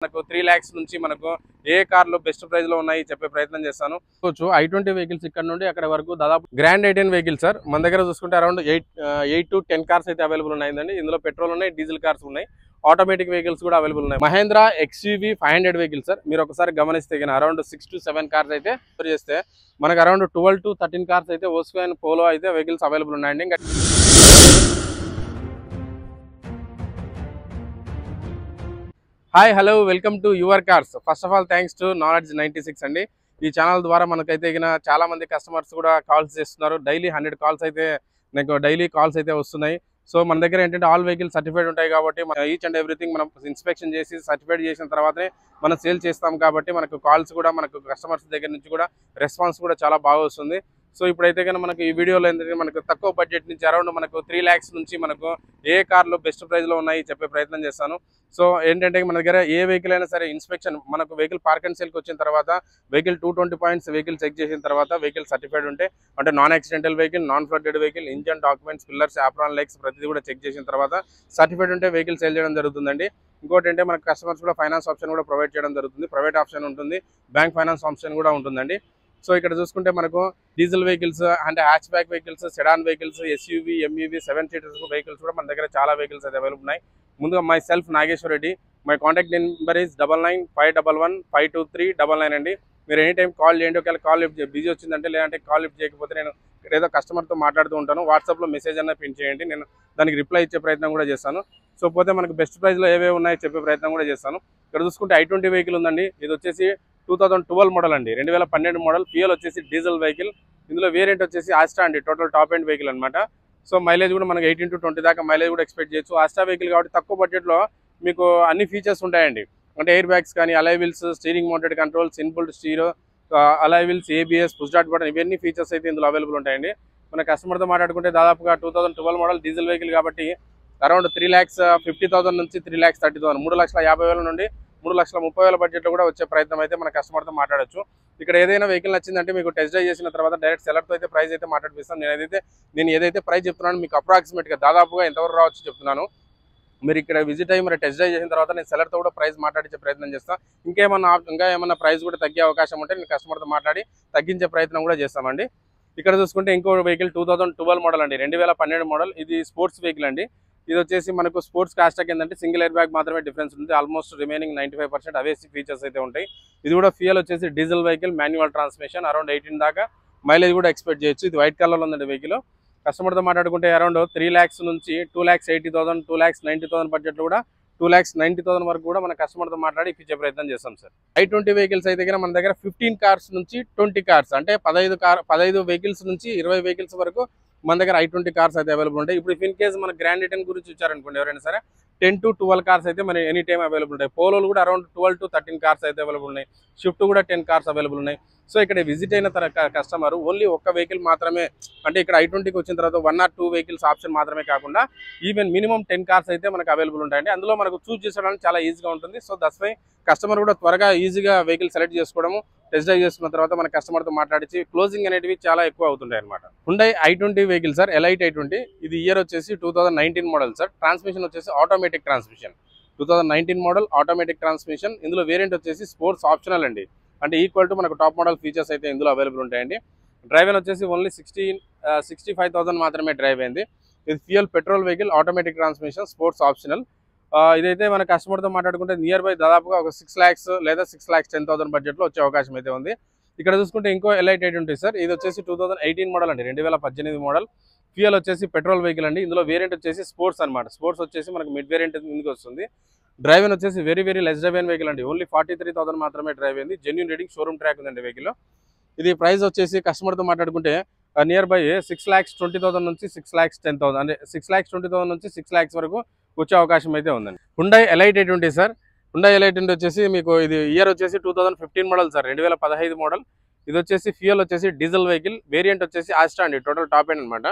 మనకు 3 lakhs నుంచి మనకు ఏ కార్లు బెస్ట్ ప్రైస్ లో ఉన్నాయి చెప్పే ప్రయత్నం చేస్తాను. i20 వెహికల్స్ ఇక్కడ నుండి అక్కడ వరకు దాదాపు గ్రాండ్ i10 వెహికల్ సార్ మన దగ్గర చూసుకుంటే అరౌండ్ 8 to 10 కార్స్ అయితే అవైలబుల్ ఉన్నాయండి. ఇందులో పెట్రోల్ ఉన్నాయి, డీజిల్ కార్స్ ఉన్నాయి, ఆటోమేటిక్ వెహికల్స్ కూడా అవైలబుల్ ఉన్నాయి. మహేంద్ర XUV 500 వెహికల్ సార్ మీరు ఒకసారి గమనిస్తే అరౌండ్ 6 to 7 కార్స్ అయితే చేస్తే మనకు అరౌండ్ 12 to 13 కార్స్ అయితే వోక్స్‌వ్యాగన్ పోలో అయితే వెహికల్స్ అవైలబుల్ ఉన్నాయండి. Hi hello welcome to your cars. First of all thanks to knowledge 96 అండి. ఈ ఛానల్ ద్వారా మనకైతే చాలా మంది కస్టమర్స్ కూడా కాల్స్ చేస్తున్నారు. డైలీ 100 కాల్స్ అయితే నాకు డైలీ కాల్స్ అయితే వస్తున్నాయి. సో మన దగ్గర ఏంటంటే ఆల్ వెహికల్ సర్టిఫైడ్ ఉంటాయి కాబట్టి ఈచ్ అండ్ ఎవ్రీథింగ్ మనం ఇన్స్పెక్షన్ చేసి సర్టిఫైడ్ చేసిన తర్వాతనే మనం సేల్ చేస్తాం కాబట్టి మనకు కాల్స్ కూడా మనకు కస్టమర్స్ దగ్గర నుంచి కూడా రెస్పాన్స్ కూడా చాలా బాగా వస్తుంది. సో ఇప్పుడైతే కనుక మనకు ఈ వీడియోలో ఏంటంటే మనకు తక్కువ బడ్జెట్ నుంచి అరౌండ్ మనకు 3 lakhs నుంచి మనకు ఏ కార్లు బెస్ట్ ప్రైస్లో ఉన్నాయి చెప్పే ప్రయత్నం చేస్తాను. సో ఏంటంటే మన దగ్గర ఏ వెహికల్ అయినా సరే ఇన్స్పెక్షన్ మనకు వెహికల్ పార్క్ అండ్ సేల్కి వచ్చిన తర్వాత వెహికల్ 220 పాయింట్స్ వెహికల్ చెక్ చేసిన తర్వాత వెహికల్ సర్టిఫైడ్ ఉంటే అంటే non accidental vehicle, non flooded vehicle, engine documents, pillars, apron likes ప్రతిదీ కూడా చెక్ చేసిన తర్వాత సర్టిఫైడ్ ఉంటే వెహికల్ సేల్ చేయడం జరుగుతుందండి. ఇంకోటి అంటే మనకు కస్టమర్స్ కూడా ఫైనాన్స్ ఆప్షన్ కూడా ప్రొవైడ్ చేయడం జరుగుతుంది. ప్రైవేట్ ఆప్షన్ ఉంటుంది, బ్యాంక్ ఫైనాన్స్ ఆప్షన్ కూడా ఉంటుందండి. సో ఇక్కడ చూసుకుంటే మనకు డీజిల్ వెహికల్స్ అంటే hatchback vehicles, sedan vehicles, SUV, MUV, 7 seaters vehicles కూడా మన దగ్గర చాలా వెహికల్స్ అయితే అవైలబుల్ ఉన్నాయి. ముందుగా myself Nageshwar Reddy. My contact number is 9951152399 అండి. మీరు ఎనీ టైం కాల్ చేయండి. ఒకవేళ కాల్ లిఫ్ట్ బిజీ వచ్చిందంటే లేదంటే కాల్ లిఫ్ట్ చేయకపోతే నేను ఏదో కస్టమర్తో మాట్లాడుతూ ఉంటాను. వాట్సాప్లో మెసేజ్ అన్న పిన్ చేయండి, నేను దానికి రిప్లై ఇచ్చే ప్రయత్నం కూడా చేస్తాను. సో పోతే మనకు బెస్ట్ ప్రైస్లో ఏవేవి ఉన్నాయో చెప్పే ప్రయత్నం కూడా చేస్తాను. ఇక్కడ చూసుకుంటే i20 వెహికల్ ఉందండి. ఇది వచ్చేసి 2012 మోడల్ అండి, 2012 మోడల్. ఫ్యూయల్ వచ్చేసి డీజిల్ వెహికల్. ఇందులో వేరియంట్ వచ్చేసి ఆస్ట్రా అండి, టోటల్ టాప్ ఎండ్ వెహికల్ అనమాట. సో మైలేజ్ కూడా మనకు 18 to 20 దాకా మైలేజ్ కూడా ఎక్స్పెక్ట్ చేయొచ్చు. ఆస్ట్రా వెహికల్ కాబట్టి తక్కువ బడ్జెట్లో మీకు అన్ని ఫీచర్స్ ఉంటాయండి. అంటే ఎయిర్ బ్యాగ్స్ కానీ, alloy wheels, steering mounted controls, inbuilt stereo, alloy wheels, ABS, push start button, ఇవన్నీ ఫీచర్స్ అయితే ఇందులో అవైలబుల్ ఉంటాయండి. మన కస్టమర్తో మాట్లాడుకుంటే దాదాపుగా 2012 మోడల్ డీజిల్ వెహికల్ కాబట్టి అరౌండ్ 3,50,000 నుంచి 3,30,000, 3,50,000 నుండి 3,30,000 బడ్జెట్లో కూడా వచ్చే ప్రయత్నం అయితే మన కస్టమర్తో మాట్లాడచ్చు. ఇక్కడ ఏదైనా వెహికల్ నచ్చిందంటే మీకు టెస్ట్ డ్రైవ్ చేసిన తర్వాత డైరెక్ట్ సెలర్తో అయితే ప్రైస్ అయితే మాట్లాడిపిస్తాను. నేను ఏదైతే ప్రైస్ చెప్తున్నాను మీకు అప్రాక్సిమేట్గా దాదాపుగా ఎంతవరకు రావచ్చు చెప్తున్నాను. మీరు ఇక్కడ విజిట్ అయ్యి మరి టెస్ట్ డ్రైవ్ చేసిన తర్వాత నేను సెలర్తో కూడా ప్రైస్ మాట్లాడించే ప్రయత్నం చేస్తాను. ఇంకా ఏమన్నా ప్రైస్ కూడా తగ్గే అవకాశం ఉంటే నేను కస్టమర్తో మాట్లాడి తగ్గించే ప్రయత్నం కూడా చేస్తామండి. ఇక్కడ చూసుకుంటే ఇంకో వెహికల్ 2012 మోడల్ అండి, 2012 మోడల్. ఇది స్పోర్ట్స్ వెహికల్ అండి. ఇది వచ్చేసి మనకు స్పోర్ట్స్ కాస్టాక్ ఏంటంటే సింగిల్ ఎయిర్ బ్యాగ్ మాత్రమే డిఫరెన్స్ ఉంటుంది. ఆల్మోస్ట్ రిమైనింగ్ 95% అవే ఫీచర్స్ అయితే ఉంటాయి. ఇది కూడా ఫ్యూయల్ వచ్చేసి diesel vehicle, manual transmission, around 18 దాకా మైలేజ్ కూడా ఎక్స్పెక్ట్ చేయొచ్చు. ఇది వైట్ కలర్లో ఉందండి వెహికల్. కస్టమర్తో మాట్లాడుకుంటే అరౌండ్ 3 lakhs నుంచి 2,80,000, 2,90,000 బడ్జెట్లో కూడా 2,90,000 వరకు కూడా మన కస్టమర్తో మాట్లాడి ఇప్పించే ప్రయత్నం చేస్తాం సార్. i20 వెహికల్స్ అయితే మన దగ్గర 15 కార్స్ నుంచి 20 కార్స్ అంటే 15 వెహికల్స్ నుంచి 20 వెహికల్స్ వరకు మన దగ్గర i20 కార్స్ అయితే అవైలబుల్ ఉంటాయి. ఇప్పుడు ఇన్ కేసు మన గ్రాండ్ i10 గురించి వచ్చారనుకోండి ఎవరైనా సరే 10 to 12 కార్స్ అయితే మన ఎనీ టైం అవైలబుల్ ఉంటాయి. పోలోలు కూడా అరౌండ్ 12 to 13 కార్స్ అయితే అవైలబుల్ ఉన్నాయి. షిఫ్ట్ కూడా 10 కార్స్ అవైలబుల్ ఉన్నాయి. సో ఇక్కడ విజిట్ అయిన కస్టమర్ ఓన్లీ ఒక్క వెహికల్ మాత్రమే అంటే ఇక్కడ i20కి వచ్చిన తర్వాత 1 or 2 వెహికల్స్ ఆప్షన్ మాత్రమే కాకుండా ఈవెన్ మినిమం 10 కార్స్ అయితే మనకు అవైలబుల్ ఉంటాయండి. అందులో మనకు చూస్ చేసుకోవడానికి చాలా ఈజీగా ఉంటుంది. సో దట్స్ వై కస్టమర్ కూడా త్వరగా ఈజీగా వెహికల్ సెలెక్ట్ చేసుకోవడము, టెస్ట్ డ్రైవ్ చేసుకున్న తర్వాత మన కస్టమర్తో మాట్లాడించి క్లోజింగ్ అనేటివి చాలా ఎక్కువ అవుతుంటాయి అనమాట. Hyundai i20 vehicle sir, elite i20. ఇది ఇయర్ వచ్చేసి 2019 మోడల్ సార్. ట్రాన్స్మిషన్ వచ్చేసి automatic transmission, 2019 model automatic transmission. ఇందులో వేరియంట్ వచ్చేసి స్పోర్ట్స్ ఆప్షనల్ అండి, అంటే ఈక్వల్ టు మనకు టాప్ మోడల్ ఫీచర్స్ అయితే ఇందులో అవైలబుల్ ఉంటాయండి. డ్రైవ్ వచ్చేసి ఓన్లీ 65,000 మాత్రమే డ్రైవ్ అయింది. ఇది fuel petrol vehicle, automatic transmission, sports optional. ఇదైతే మన కస్టమర్తో మాట్లాడుకుంటే నియర్ బై దాదాపుగా ఒక 6 lakhs లేదా 6,10,000 బడ్జెట్లో వచ్చే అవకాశం అయితే ఉంది. ఇక్కడ చూసుకుంటే ఇంకో ఎలైట్ i20 సార్. ఇది వచ్చేసి 2018 మోడల్ అండి, 2018 మోడల్. ఫ్యూయల్ వచ్చేసి పెట్రోల్ వెహికల్ అండి. ఇందులో వేరియంట్ వచ్చేసి స్పోర్ట్స్ అనమాట. స్పోర్ట్స్ వచ్చేసి మనకు మిడ్ వేరియంట్ ముందుకు వస్తుంది. డ్రైవ్ వచ్చేసి వెరీ లెస్ డ్రైవ్ అయిన వెహికల్ అండి. ఓన్లీ 43,000 మాత్రమే డ్రైవ్ అయింది. జెన్యూన్ రీడింగ్, షోరూమ్ ట్రాక్ ఉందండి వెహికల్. ఇది ప్రైస్ వచ్చేసి కస్టమర్తో మాట్లాడుకుంటే నియర్ బై 6,20,000 నుంచి 6,10,000 అంటే 6,20,000 నుంచి 6 lakhs వరకు వచ్చే అవకాశం అయితే ఉందండి. Hyundai elite i20 sir. Hyundai elite i20 వచ్చేసి మీకు ఇది ఇయర్ వచ్చేసి 2015 మోడల్ సార్, 2015 మోడల్. ఇది వచ్చేసి ఫ్యూయల్ వచ్చేసి డీజిల్ వెహికల్, వేరియంట్ వచ్చేసి ఆస్ట్రా అండి, టోటల్ టాప్ ఎండ్ అనమాట.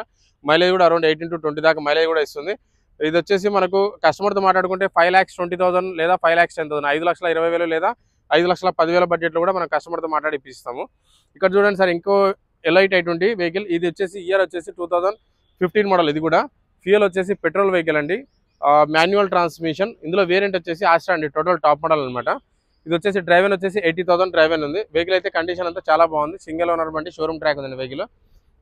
మైలేజ్ కూడా అరౌండ్ 18 to 20 దాకా మైలేజ్ కూడా ఇస్తుంది. ఇది వచ్చేసి మనకు కస్టమర్తో మాట్లాడుకుంటే 5,20,000 లేదా 5,10,000, 5,20,000 లేదా 5,10,000 బడ్జెట్లో కూడా మనం కస్టమర్తో మాట్లాడి ఇప్పిస్తాము. ఇక్కడ చూడండి సార్ ఇంకో ఎలైట్ i20 వెహికల్. ఇది వచ్చేసి ఇయర్ వచ్చేసి 2015 మోడల్. ఇది కూడా ఫ్యూయల్ వచ్చేసి పెట్రోల్ వెహికల్ అండి. Manual transmission. ఇందులో వేరియంట్ వచ్చేసి ఆస్ట్రా అండి, టోటల్ టాప్ మోడల్ అనమాట. ఇది వచ్చేసి డ్రైవెన్ వచ్చేసి 80,000 డ్రైవెన్ ఉంది. వెహికల్ అయితే కండిషన్ అంతా చాలా బాగుంది. సింగిల్ ఓనర్ బండి, షోరూమ్ ట్రాక్ ఉందండి వెహికల్.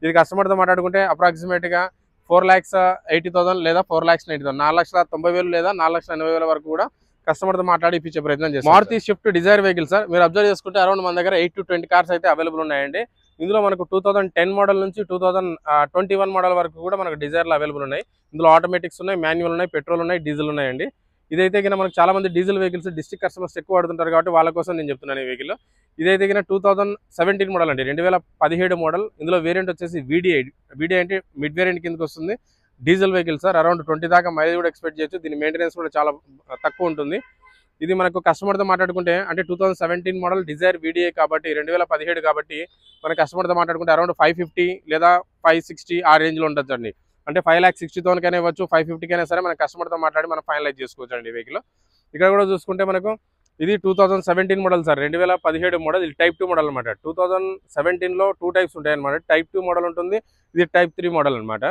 ఇది కస్టమర్తో మాట్లాడుకుంటే అప్రాక్సిమేట్గా 4,80,000 లేదా 4,90,000, 4,90,000 లేదా 4,80,000 వరకు కూడా కస్టమర్తో మాట్లాడి ఇప్పించే ప్రయత్నం చేస్తాం. Maruti Swift Dzire vehicle sir. మీరు అబ్జర్వ్ చేసుకుంటే అరౌండ్ మన దగ్గర 8 to 20 కార్స్ అయితే అవైలబుల్ ఉన్నాయండి. ఇందులో మనకు 2010 మోడల్ నుంచి 2021 మోడల్ వరకు కూడా మనకు డిజైర్లు అవైలబుల్ ఉన్నాయి. ఇందులో ఆటోమేటిక్స్ ఉన్నాయి, మాన్యువల్ ఉన్నాయి, పెట్రోల్ ఉన్నాయి, డీజిల్ ఉన్నాయండి. ఇదైతే కింద మనకు చాలా మంది డీజిల్ వెహికల్స్ డిస్ట్రిక్ట్ కస్టమర్స్ ఎక్కువ వాడుతుంటారు కాబట్టి వాళ్ళ కోసం నేను చెప్తున్నాను ఈ వెహికల్. ఇదైతే కింద 2017 మోడల్ అండి, 2017 మోడల్. ఇందులో వేరియంట్ వచ్చేసి వీడిఐ అంటే మిడ్ వేరియంట్ కిందకి వస్తుంది. Diesel vehicle sir. అరౌండ్ 20 దాకా మైలేజ్ కూడా ఎక్స్పెక్ట్ చేయొచ్చు. దీని మెయింటెనెన్స్ కూడా చాలా తక్కువ ఉంటుంది. ఇది మనకు కస్టమర్తో మాట్లాడుకుంటే అంటే 2017 మోడల్ డిజైర్ వీడిఐ కాబట్టి 2017 కాబట్టి మన కస్టమర్తో మాట్లాడుకుంటే అరౌండ్ 550 లేదా 560 ఆ రేంజ్లో ఉండొచ్చండి. అంటే 5,60,000 ఇవ్వచ్చు, 550 సరే మన కస్టమర్తో మాట్లాడి మనం ఫైనలైజ్ చేసుకోవచ్చు అండి వెహికల్. ఇక్కడ కూడా చూసుకుంటే మనకు ఇది 2017 మోడల్ సార్, 2017 మోడల్. ఇది టైప్ 2 మోడల్ అనమాట. 2017లో 2 టైప్స్ ఉంటాయి అనమాట. టైప్ 2 మోడల్ ఉంటుంది, ఇది టైప్ 3 మోడల్ అనమాట.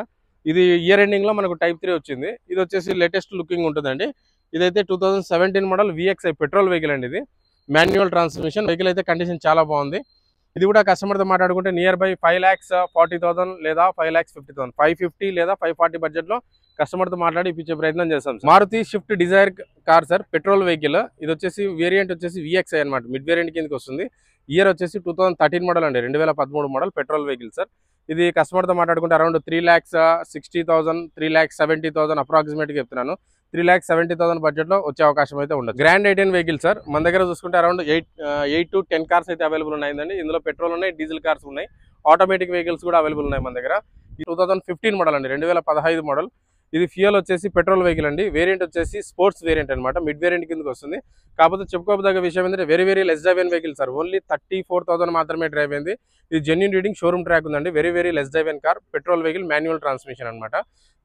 ఇది ఇయర్ ఎండింగ్లో మనకు టైప్ 3 వచ్చింది. ఇది వచ్చేసి లేటెస్ట్ లుకింగ్ ఉంటుందండి. ఇదైతే 2017 మోడల్ VXI పెట్రోల్ వెహికల్ అండి. ఇది మాన్యువల్ ట్రాన్స్మిషన్ వెహికల్. అయితే కండిషన్ చాలా బాగుంది. ఇది కూడా కస్టమర్తో మాట్లాడుకుంటే నియర్ బై 5,40,000 లేదా 5,50,000, 550 లేదా 540 బడ్జెట్లో కస్టమర్తో మాట్లాడి ఇప్పించే ప్రయత్నం చేస్తాం. Maruti Swift Dzire car sir, petrol vehicle. ఇది వచ్చేసి వేరియంట్ వచ్చేసి VXI అనమాట, మిడ్ వేరియంట్ కిందకి వస్తుంది. ఇయర్ వచ్చేసి 2013 మోడల్ అండి, 2013 మోడల్ పెట్రోల్ వెహికల్ సార్. ఇది కస్టమర్తో మాట్లాడుకుంటే అరౌండ్ 3,60,000, 3,70,000 అప్రాక్సిమేట్గా చెప్తున్నాను. 3,70,000 బడ్జెట్లో వచ్చే అవకాశం అయితే ఉండదు. Grand i ten vehicle sir. మన దగ్గర చూసుకుంటే అరౌండ్ 8 to 10 కార్స్ అయితే అవైలబుల్ ఉన్నాయండి. ఇందులో పెట్రోల్ ఉన్నాయి, డీజిల్ కార్స్ ఉన్నాయి, ఆటోమేటిక్ వెహికల్స్ కూడా అవైలబుల్ ఉన్నాయి మన దగ్గర. 2015 మోడల్ అండి, 2015 మోడల్. ఇది ఫ్యూయల్ వచ్చేసి పెట్రోల్ వెహికల్ అండి. వేరియంట్ వచ్చేసి స్పోర్ట్స్ వేరియంట్ అనమాట, మిడ్ వేరియంట్ కిందకి వస్తుంది. కాకపోతే చెప్పుకోదగ్గ విషయం ఏంటంటే వెరీ లెస్ డ్రైవ్ అయిన వెహికల్ సార్. ఓన్లీ 34,000 మాత్రమే డ్రైవ్ అయింది. ఇది జెన్యూన్ రీడింగ్, షోరూమ్ ట్రాక్ ఉందండి. వెరీ లెస్ డ్రైవ్ అయిన car, petrol vehicle, manual transmission అనమాట.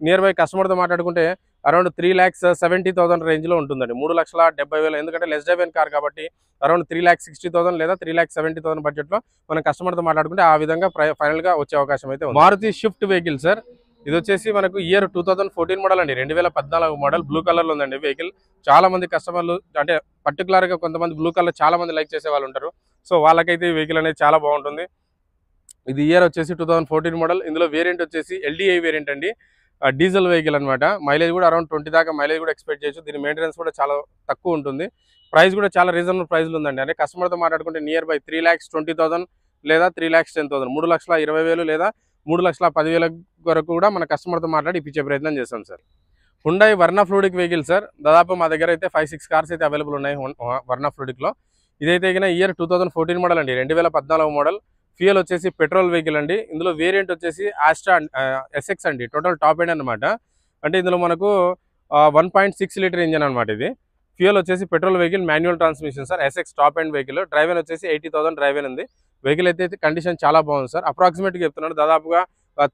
నియర్ బై కస్టమర్తో మాట్లాడుకుంటే అరౌండ్ 3,70,000 రేంజ్లో ఉంటుందండి, 3,70,000. ఎందుకంటే లెస్ డ్రైవ్ అయిన కార్ కాబట్టి అరౌండ్ 3,60,000 లేదా 3,70,000 బడ్జెట్లో మనం కస్టమర్తో మాట్లాడుకుంటే ఆ విధంగా ఫైనల్గా వచ్చే అవకాశం అయితే ఉంది. Maruti Swift vehicle sir. ఇది వచ్చేసి మనకు ఇయర్ 2014 మోడల్ అండి, 2014 మోడల్. బ్లూ కలర్లో ఉందండి వెహికల్. చాలా మంది కస్టమర్లు అంటే పర్టికులర్గా కొంతమంది బ్లూ కలర్ చాలా మంది లైక్ చేసే వాళ్ళు ఉంటారు. సో వాళ్ళకైతే ఈ వెహికల్ అనేది చాలా బాగుంటుంది. ఇది ఇయర్ వచ్చేసి 2014 మోడల్. ఇందులో వేరియంట్ వచ్చేసి LDI వేరియంట్ అండి, డీజిల్ వెహికల్ అనమాట. మైలేజ్ కూడా అరౌండ్ 20 దాకా మైలేజ్ కూడా ఎక్స్పెక్ట్ చేయొచ్చు. దీని మెయింటెనెన్స్ కూడా చాలా తక్కువ ఉంటుంది. ప్రైస్ కూడా చాలా రీజనబుల్ ప్రైస్లో ఉందండి. అంటే కస్టమర్తో మాట్లాడుకుంటే నియర్ బై 3,20,000 లేదా 3,10,000, 3,20,000 లేదా 3,10,000 వరకు కూడా మన కస్టమర్తో మాట్లాడి ఇప్పించే ప్రయత్నం చేస్తాం sir. Hyundai Verna fluid vehicle sir. దాదాపు మా దగ్గర అయితే 5-6 కార్స్ అయితే అవైలబుల్ ఉన్నాయి వర్నా ఫ్లూయిడ్లో. ఇదైతే ఇయర్ 2014 మోడల్ అండి, 2014 మోడల్. ఫ్యూయల్ వచ్చేసి పెట్రోల్ వెహికల్ అండి. ఇందులో వేరియంట్ వచ్చేసి ఆస్ట్రా SX అండి, టోటల్ టాప్ ఎండ్ అనమాట. అంటే ఇందులో మనకు 1.6 లీటర్ ఇంజన్ అనమాట. ఇది ఫ్యూయల్ వచ్చేసి petrol vehicle, manual transmission sir. SX top end vehicle. Driven వచ్చేసి 80,000 డ్రైవెన్ ఉంది. వెహికల్ అయితే కండిషన్ చాలా బాగుంది సార్. అప్రాక్సిమేట్గా చెప్తున్నాను దాదాపుగా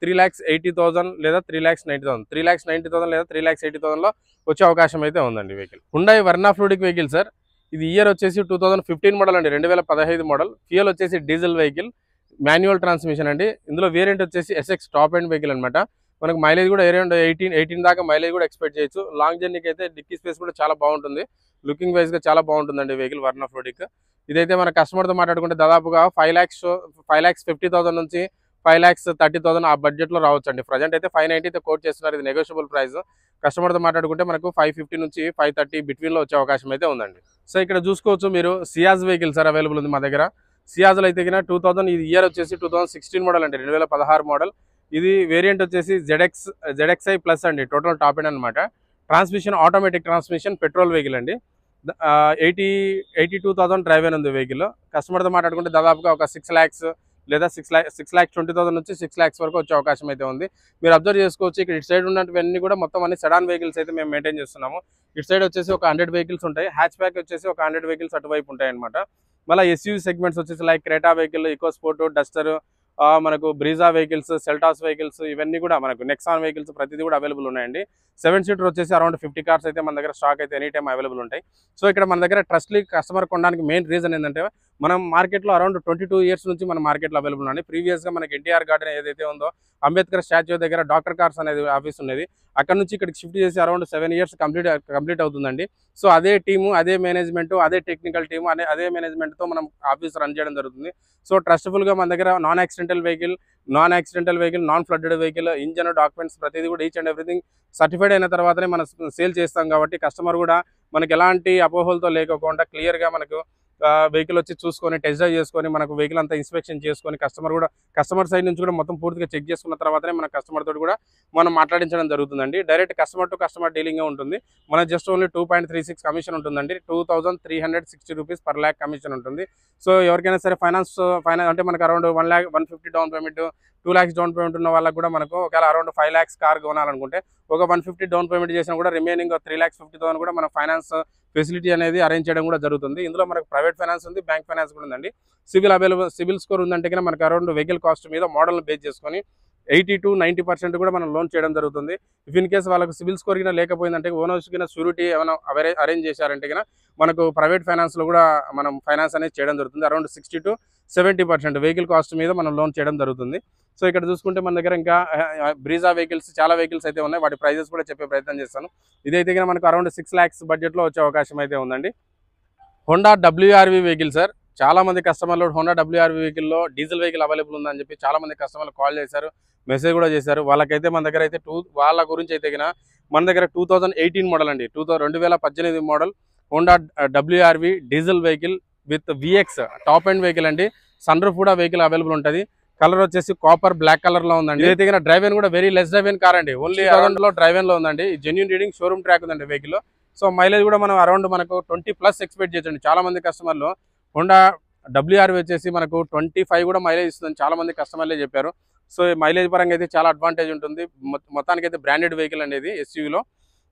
3,80,000 లేదా 3,90,000, 3,90,000 లేదా 3,80,000లో వచ్చే అవకాశం అయితే ఉందండి vehicle. Hyundai Verna fluid vehicle sir. ఇది ఇయర్ వచ్చేసి 2015 మోడల్ అండి, 2015 మోడల్. ఫ్యూయల్ వచ్చేసి డీజిల్ వెహికల్, మాన్యువల్ ట్రాన్స్మిషన్ అండి. ఇందులో వేరియంట్ వచ్చేసి SX టాప్ ఎండ్ వెహికల్ అనమాట. మనకు మైలేజ్ కూడా అరౌండ్ 18 దాకా మైలేజ్ కూడా ఎక్స్పెక్ట్ చేయొచ్చు. లాంగ్ జర్నీకి అయితే డిక్కీ స్పేస్ కూడా చాలా బాగుంటుంది. లుకింగ్ వైజ్గా చాలా బాగుంటుందండి వెహికల్ వర్నా ఫ్లూయిడ్. ఇదైతే మన కస్టమర్తో మాట్లాడుకుంటే దాదాపుగా 5,50,000 నుంచి 5,30,000 ఆ బడ్జెట్లో రావచ్చు అండి. ప్రజెంట్ అయితే 590 కోట్ చేస్తున్నారు. ఇది నెగోషియబుల్ ప్రైస్. కస్టమర్తో మాట్లాడుకుంటే మనకు 550 నుంచి 530 బిట్వీన్లో వచ్చే అవకాశం అయితే ఉందండి. సో ఇక్కడ చూసుకోవచ్చు మీరు సియాజ్ వెహికల్ సార్ అవైలబుల్ ఉంది మా దగ్గర. సియాజ్లో అయితే 2000, ఇది ఇయర్ వచ్చేసి 2016 మోడల్ అండి, 2016 మోడల్. ఇది వేరియంట్ వచ్చేసి ZXI ప్లస్ అండి, టోటల్ టాప్ ఎండ్ అనమాట. Transmission automatic transmission, petrol vehicle అండి. 82,000 డ్రైవ్ అయిన ఉంది వెహికల్. కస్టమర్తో మాట్లాడుకుంటే దాదాపుగా ఒక 6 lakhs లేదా 6,20,000 నుంచి 6 lakhs వరకు వచ్చే అవకాశం అయితే ఉంది. మీరు అబ్జర్వ్ చేసుకోవచ్చు ఇక్కడ ఇటు సైడ్ ఉన్నటువన్నీ కూడా మొత్తం అన్ని సెడాన్ వెహికల్స్ అయితే మేము మెయింటైన్ చేస్తున్నాము. ఇటు సైడ్ వచ్చేసి ఒక 100 వెహికల్స్ ఉంటాయి, హ్యాచ్ బ్యాక్ వచ్చేసి ఒక 100 వెహికల్స్ అటువైపు ఉంటాయి అనమాట. మళ్ళీ SUV సెగ్మెంట్స్ వచ్చేసి like Creta vehicle, EcoSport, Duster, మనకు బ్రీజా వెహికల్స్, సెల్టాస్ వెహికల్స్, ఇవన్నీ కూడా మనకు నెక్సాన్ వెహికల్స్ ప్రతిదీ కూడా అవైలబుల్ ఉన్నాయండి. 7 సీటర్ వచ్చేసి అరౌండ్ 50 కార్స్ అయితే మన దగ్గర స్టాక్ అయితే ఎనీ టైం అవైలబుల్ ఉంటాయి. సో ఇక్కడ మన దగ్గర ట్రస్ట్లీ కస్టమర్ కొనడానికి మెయిన్ రీజన్ ఏంటంటే మనం మార్కెట్లో అరౌండ్ 22 ఇయర్స్ నుంచి మన మార్కెట్లో అవైలబుల్ ఉన్నాయి. ప్రీవియస్గా మనకి ఎన్టీఆర్ గార్డెన్ ఏదైతే ఉందో అంబేద్కర్ స్టాచ్యూ దగ్గర డాక్టర్ కార్స్ అనేది ఆఫీస్ ఉన్నది. అక్కడ నుంచి ఇక్కడికి షిఫ్ట్ చేసి అరౌండ్ 7 ఇయర్స్ కంప్లీట్ అవుతుందండి. సో అదే టీము, అదే మేనేజ్మెంట్, అదే టెక్నికల్ టీము, అదే మేనేజ్మెంట్తో మనం ఆఫీస్ రన్ చేయడం జరుగుతుంది. సో ట్రస్ట్ఫుల్గా మన దగ్గర non accidental vehicle, non flooded vehicle, engine, documents ప్రతిదీ కూడా ఈచ్ అండ్ ఎవ్రీథింగ్ సర్టిఫైడ్ అయిన తర్వాతనే మనం సేల్ చేస్తాం. కాబట్టి కస్టమర్ కూడా మనకి ఎలాంటి అపోహలతో లేకోకుండా క్లియర్గా మనకు వెహికల్ వచ్చి చూసుకొని టెస్ట్ డ్రైవ్ చేసుకొని మనకు వెహికల్ అంతా ఇన్స్పెక్షన్ చేసుకొని కస్టమర్ సైడ్ నుంచి కూడా మొత్తం పూర్తిగా చెక్ చేసుకున్న తర్వాతనే మన కస్టమర్ తోటి కూడా మనం మాట్లాడించడం జరుగుతుందండి. Direct customer to customer dealing ఉంటుంది. మన జస్ట్ ఓన్లీ 2.36 కమిషన్ ఉంటుందండి. 2360 రూపీస్ పర్ ల్యాక్ కమిషన్ ఉంటుంది. సో ఎవరికైనా సరే ఫైనాన్స్ అంటే మనకు around 150 down payment, 2 lakhs down payment ఉన్న వాళ్ళకి కూడా మనకు ఒకవేళ అరౌండ్ 5 lakhs కార్ కొనాలనుకుంటే ఒక 150 డౌన్ పేమెంట్ చేసినా కూడా రిమైనింగ్ 3,50,000 కూడా మన ఫైనాన్స్ ఫెసిలిటీ అనేది అరేంజ్ చేయడం కూడా జరుగుతుంది. ఇందులో మనకు ప్రైవేట్ ఫైనాన్స్ ఉంది, బ్యాంక్ ఫైనాన్స్ కూడా ఉందండి. సివిల్ స్కోర్ ఉందంటే కన్నా మనకు అరౌండ్ వెహికల్ కాస్ట్ మీద మోడల్ బేస్ చేసుకొని 80 to 90% కూడా మనం లోన్ చేయడం జరుగుతుంది. ఇఫ్ ఇన్ కేసు వాళ్ళకు సివిల్ స్కోర్ కింద లేకపోయిందంటే ఓనర్స్ కింద షూరిటీ ఏమైనా అరేంజ్ చేశారంటే కన్నా మనకు ప్రైవేట్ ఫైనాన్స్లో కూడా మనం ఫైనాన్స్ అనేది చేయడం జరుగుతుంది. అరౌండ్ 60 to 70% వెహికల్ కాస్ట్ మీద మనం లోన్ చేయడం జరుగుతుంది. సో ఇక్కడ చూసుకుంటే మన దగ్గర ఇంకా బ్రీజా వెహికల్స్, చాలా వెహికల్స్ అయితే ఉన్నాయి. వాటి ప్రైజెస్ కూడా చెప్పే ప్రయత్నం చేస్తాను. ఇదైతే కన్నా మనకు అరౌండ్ 6 lakhs బడ్జెట్లో వచ్చే అవకాశం అయితే ఉందండి. Honda WRV vehicle sir. చాలా మంది కస్టమర్లు హోండా WRV వెహికల్లో డీజిల్ వెహికల్ అవైలబుల్ ఉందని చెప్పి చాలా మంది కస్టమర్లు కాల్ చేశారు, మెసేజ్ కూడా చేశారు. వాళ్ళకైతే మన దగ్గర అయితే వాళ్ళ గురించి అయితే కన్నా మన దగ్గర 2018 మోడల్ అండి, 2018 model Honda WRV diesel vehicle with VX top end vehicle అండి. సన్ రూఫ్ కూడా వెహికల్ అవైలబుల్ ఉంటుంది. కలర్ వచ్చేసి కాపర్ బ్లాక్ కలర్ లో ఉందండి. ఇదైతే డ్రైవ్ కూడా వెరీ లెస్ డ్రైవ్ కార్ అండి. ఓన్లీ అరౌండ్ లో డ్రైవ్ లో ఉందండి. జెన్యూన్ రీడింగ్ షోరూమ్ ట్రాక్ ఉందండి వెహికల్. సో మైలేజ్ కూడా మనం అరౌండ్ మనకు 20+ ఎక్స్పెక్ట్ చేయొచ్చండి. చాలా మంది కస్టమర్లు హోండా WRV వచ్చేసి మనకు 25 కూడా మైలేజ్ ఇస్తుందని చాలా మంది కస్టమర్లే చెప్పారు. సో మైలేజ్ పరంగా అయితే చాలా అడ్వాంటేజ్ ఉంటుంది. మొత్తానికి అయితే బ్రాండెడ్ వెహికల్ అనేది SUV లో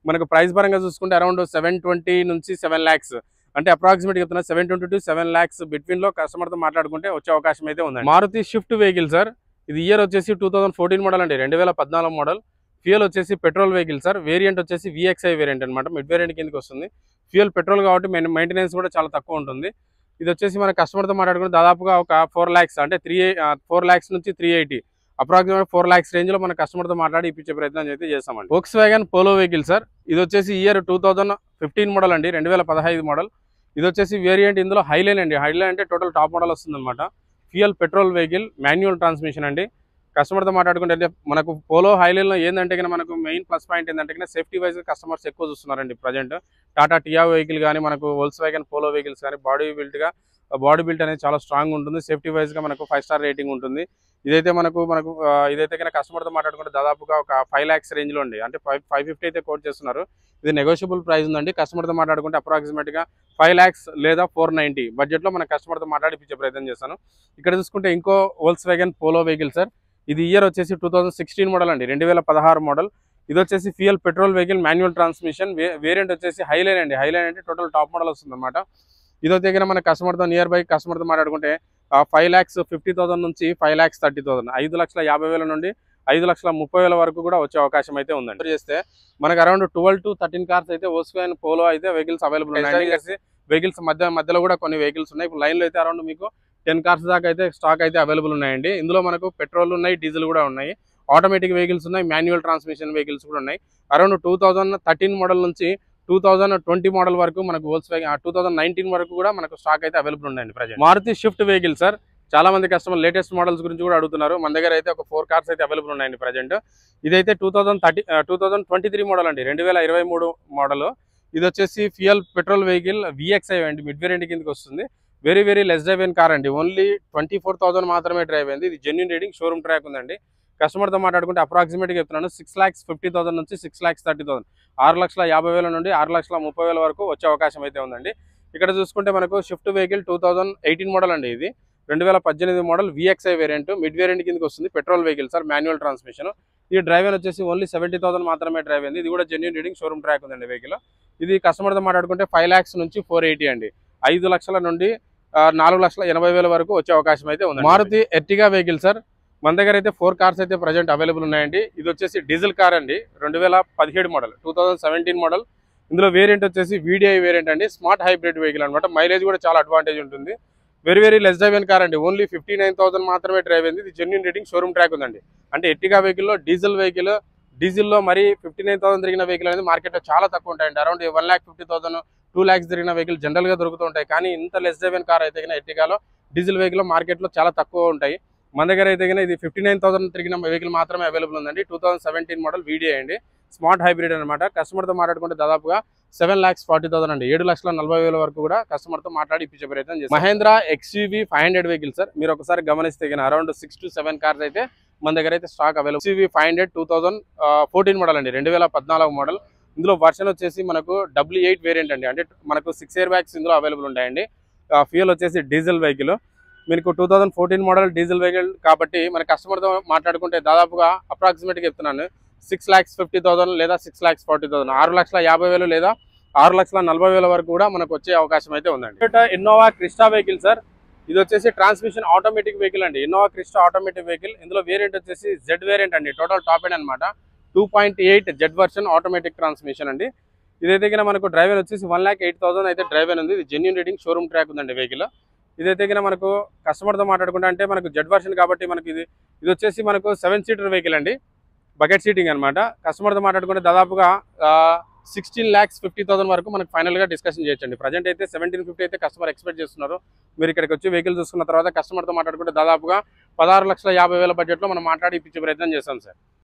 మనకు ప్రైస్ పరంగా చూసుకుంటే అరౌండ్ 720 నుంచి 7 lakhs అంటే అప్రాక్సిమేట్ చెప్తున్నా 720 to 7 lakhs బిట్వీన్ లో కస్టమర్ తో మాట్లాడుకుంటే వచ్చే అవకాశం అయితే ఉంది. Maruti Swift vehicle sir. ఇది ఇయర్ వచ్చేసి 2014 మోడల్ అండి, 2014 మోడల్. ఫ్యూయల్ వచ్చేసి పెట్రోల్ వెహికల్ సార్. వేరియంట్ వచ్చేసి VXI వేరియంట్ అనమాట, మిడ్ వేరియంట్ కిందకి వస్తుంది. ఫ్యూయల్ పెట్రోల్ కాబట్టి మెయింటెనెన్స్ కూడా చాలా తక్కువ ఉంటుంది. ఇది వచ్చేసి మన కస్టమర్ తో మాట్లాడుకుంటే దాదాపుగా ఒక 4 lakhs అంటే 4 lakhs నుంచి 380 అప్రాక్సిమేట్ 4 lakhs రేంజ్ లో మన కస్టమర్ తో మాట్లాడి ఇప్పించే ప్రయత్నం అయితే చేస్తామండి. Volkswagen polo vehicle sir. ఇది వచ్చేసి ఇయర్ 2015 మోడల్ అండి, 2015 మోడల్. ఇది వచ్చేసి వేరియంట్ ఇందులో హైలైన్ అండి. హైలైన్ అంటే టోటల్ టాప్ మోడల్ వస్తుంది అనమాట. Fuel petrol vehicle, manual transmission అండి. కస్టమర్తో మాట్లాడుకుంటే మనకు పోలో హైలైన్లో ఏంటంటే కన్నా మనకు మెయిన్ ప్లస్ పాయింట్ ఏంటంటే కన్నా సేఫ్టీ వైజ్ కస్టమర్స్ ఎక్కువ చూస్తున్నారండి ప్రజెంట్. టాటా టియాగో వెహికల్ కానీ మనకు వోల్క్స్వ్యాగన్ పోలో వెహికల్స్ కానీ బాడీ బిల్ట్ అనేది చాలా స్ట్రాంగ్ ఉంటుంది. సేఫ్టీ వైజ్గా మనకు 5 star రేటింగ్ ఉంటుంది. ఇదైతే ఇదైతే కన్నా కస్టమర్తో మాట్లాడుకుంటే దాదాపుగా ఒక 5 lakhs రేంజ్లో అండి, అంటే 550 అయితే కోట్ చేస్తున్నారు. ఇది నెగోషియబుల్ ప్రైస్ ఉందండి. కస్టమర్తో మాట్లాడుకుంటే అప్రాక్సిమేట్గా 5 lakhs లేదా 490 బడ్జెట్లో మన కస్టమర్తో మాట్లాడిపించే ప్రయత్నం చేస్తాను. ఇక్కడ చూసుకుంటే ఇంకో వోల్క్స్వ్యాగన్ పోలో వెహికల్ సార్. ఇది ఇయర్ వచ్చేసి 2016 మోడల్ అండి, 2016 మోడల్. ఇది వచ్చేసి fuel petrol vehicle, manual transmission. Variant వచ్చేసి హైలైన్ అండి. హైలైన్ అంటే టోటల్ టాప్ మోడల్ వస్తుంది అనమాట. ఇదో దగ్గర మన కస్టమర్తో నియర్ బై కస్టమర్తో మాట్లాడుకుంటే 5,50,000 నుంచి 5,30,000 5,50,000 నుండి 5,30,000 వరకు కూడా వచ్చే అవకాశం అయితే ఉందండి. చేస్తే మనకు అరౌండ్ 12 to 13 కార్స్ అయితే వోల్క్స్వ్యాగన్ పోలో అయితే వెహికల్స్ అవైలబుల్ ఉన్నాయి. వెహికల్స్ మధ్యలో కూడా కొన్ని వెహికల్స్ ఉన్నాయి. ఇప్పుడు లైన్లో అయితే అరౌండ్ మీకు 10 కార్స్ దాకా అయితే స్టాక్ అయితే అవైలబుల్ ఉన్నాయండి. ఇందులో మనకు పెట్రోల్ ఉన్నాయి, డీజిల్ కూడా ఉన్నాయి, ఆటోమేటిక్ వెహికల్స్ ఉన్నాయి, మాన్యువల్ ట్రాన్స్మిషన్ వెహికల్స్ కూడా ఉన్నాయి. అరౌండ్ 2013 మోడల్ నుంచి 2020 మోడల్ వరకు మనకు వోల్క్స్వ్యాగన్ 2019 వరకు కూడా మనకు స్టాక్ అయితే అవైలబుల్ ఉన్నాయండి present. Maruti Swift vehicle sir. చాలా మంది కస్టమర్ లేటెస్ట్ మోడల్స్ గురించి కూడా అడుగుతున్నారు. మన దగ్గర అయితే ఒక 4 కార్స్ అయితే అవైలబుల్ ఉన్నాయండి ప్రజెంట్. ఇదైతే 2023 మోడల్ అండి, 2023 మోడల్. ఇది వచ్చేసి ఫ్యూయల్ పెట్రోల్ వెహికల్ VXI అండి, మిడ్ వేరియంట్ కిందకి వస్తుంది. వెరీ లెస్ డ్రైవ్ అయిన కార్ అండి. ఓన్లీ 24,000 మాత్రమే డ్రైవ్ అయింది. ఇది జెన్యూన్ రీడింగ్, షోరూమ్ ట్రాక్ ఉందండి. కస్టమర్తో మాట్లాడుకుంటే అప్రాక్సిమేట్గా చెప్తున్నాను 6,50,000 నుంచి 6,30,000 6,50,000 నుండి 6,30,000 వరకు వచ్చే అవకాశం అయితే ఉందండి. ఇక్కడ చూసుకుంటే మనకు షిఫ్ట్ వెహికల్ 2018 మోడల్ అండి. ఇది 2018 model VXI variant, mid variant కిందకి వస్తుంది. Petrol vehicle sir, manual transmission. ఈ డ్రైవ్ వచ్చేసి ఓన్లీ 70,000 మాత్రమే డ్రైవ్ అయింది. ఇది కూడా జెన్యూన్ రీడింగ్, షోరూమ్ ట్రాక్ ఉందండి వెహికల్. ఇది కస్టమర్తో మాట్లాడుకుంటే 5 lakhs నుంచి 480 అండి, 5 లక్షల నుండి 4,80,000 వరకు వచ్చే అవకాశం అయితే ఉంది. Maruti Ertiga vehicle sir. మన దగ్గర అయితే 4 కార్స్ అయితే ప్రజెంట్ అవైలబుల్ ఉన్నాయండి. ఇది వచ్చేసి డీజిల్ కార్ అండి, 2017 మోడల్, 2017 మోడల్. ఇందులో వేరియంట్ వచ్చేసి VDI వేరియంట్ అండి, స్మార్ట్ హైబ్రిడ్ వెహికల్ అనమాట. మైలేజ్ కూడా చాలా అడ్వాంటేజ్ ఉంటుంది. వెరీ వెరీ లెస్ డ్రైవ్ అయిన కార్ అండి. ఓన్లీ 59,000 మాత్రమే డ్రైవ్ అయింది. ఇది జెన్యూన్ రేటింగ్, షోరూమ్ ట్రాక్ ఉందండి. అంటే ఎర్టిగా వెహికల్లో డీజిల్లో మరి 59,000 తిరిగిన వెహికల్ అనేది మార్కెట్లో చాలా తక్కువ ఉంటాయండి. అరౌండ్ 1,50,000 2 lakhs తిరిగిన వెహికల్ జనరల్గా దొరుకుతూ ఉంటాయి. కానీ ఇంత లెస్ డ్రైవ్ అయిన కార్ అయితే ఎర్టిగాలో డీజిల్ వెహికల్ మార్కెట్లో చాలా తక్కువ ఉంటాయి. మన దగ్గర అయితే ఇది 59,000 తిరిగిన వెహికల్ మాత్రమే అవైలబుల్ ఉందండి. 2017 మోడల్ వీడియో అండి. స్మార్ట్ హైబ్రిడ్ అనమాట. కస్టమర్తో మాట్లాడుకుంటే దాదాపుగా 7,40,000 అండి. 7,40,000 వరకు కూడా కస్టమర్తో మాట్లాడి ఇప్పించే ప్రయత్నం చేస్తారు. Mahindra XUV 500 vehicle sir. మీరు ఒకసారి గమనిస్తే అరౌండ్ 6 to 7 కార్స్ అయితే మన దగ్గర అయితే స్టాక్ అవైలబుల్. XUV 500 2014 మోడల్ అండి, 2014 మోడల్. ఇందులో వర్షన్ వచ్చేసి మనకు W8 వేరియంట్ అండి. అంటే మనకు 6 ఎయిర్ బ్యాగ్స్ ఇందులో అవైలబుల్ ఉంటాయండి. ఫ్యూయల్ వచ్చేసి డీజిల్ వెహికల్. మీకు 2014 మోడల్ డీజిల్ వెహికల్ కాబట్టి మన కస్టమర్తో మాట్లాడుకుంటే దాదాపుగా అప్రాక్సిమేట్గా చెప్తున్నాను 6,50,000 లేదా 6,40,000, 6,50,000 లేదా 6,40,000 వరకు కూడా మనకు వచ్చే అవకాశం అయితే ఉందండి. Innova Crysta vehicle sir. ఇది వచ్చేసి ట్రాన్స్మిషన్ ఆటోమేటిక్ వెహికల్ అండి. Innova Crysta automatic vehicle. ఇందులో వేరియంట్ వచ్చేసి జెడ్ వేరియంట్ అండి. టోటల్ టాప్ ఎండ్ అనమాట. 2.8 జెడ్ వర్షన్ ఆటోమేటిక్ ట్రాన్స్మిషన్ అండి. ఇదైతే మనకు డ్రైవర్ వచ్చేసి 1,08,000 అయితే డ్రైవర్ ఉంది. ఇది జెన్యూన్ రేటింగ్, షోరూమ్ ట్రాక్ ఉందండి వెహికల్. ఇదైతే మనకు కస్టమర్తో మాట్లాడుకుంటే అంటే మనకు జెడ్ వర్షన్ కాబట్టి మనకి ఇది వచ్చేసి మనకు 7 సీటర్ వెహికల్ అండి. బకెట్ సీటింగ్ అనమాట. కస్టమర్తో మాట్లాడుకుంటే దాదాపుగా 16,50,000 వరకు మనకు ఫైనల్గా డిస్కషన్ చేయొచ్చండి. ప్రజెంట్ అయితే 1750 అయితే కస్టమర్ ఎక్స్పెక్ట్ చేస్తున్నారు. మీరు ఇక్కడికి వచ్చి వెహికల్ చూసుకున్న తర్వాత కస్టమర్తో మాట్లాడుకుంటే దాదాపుగా 16,50,000 బడ్జెట్లో మనం మాట్లాడి ఇప్పించే ప్రయత్నం చేస్తాం సార్.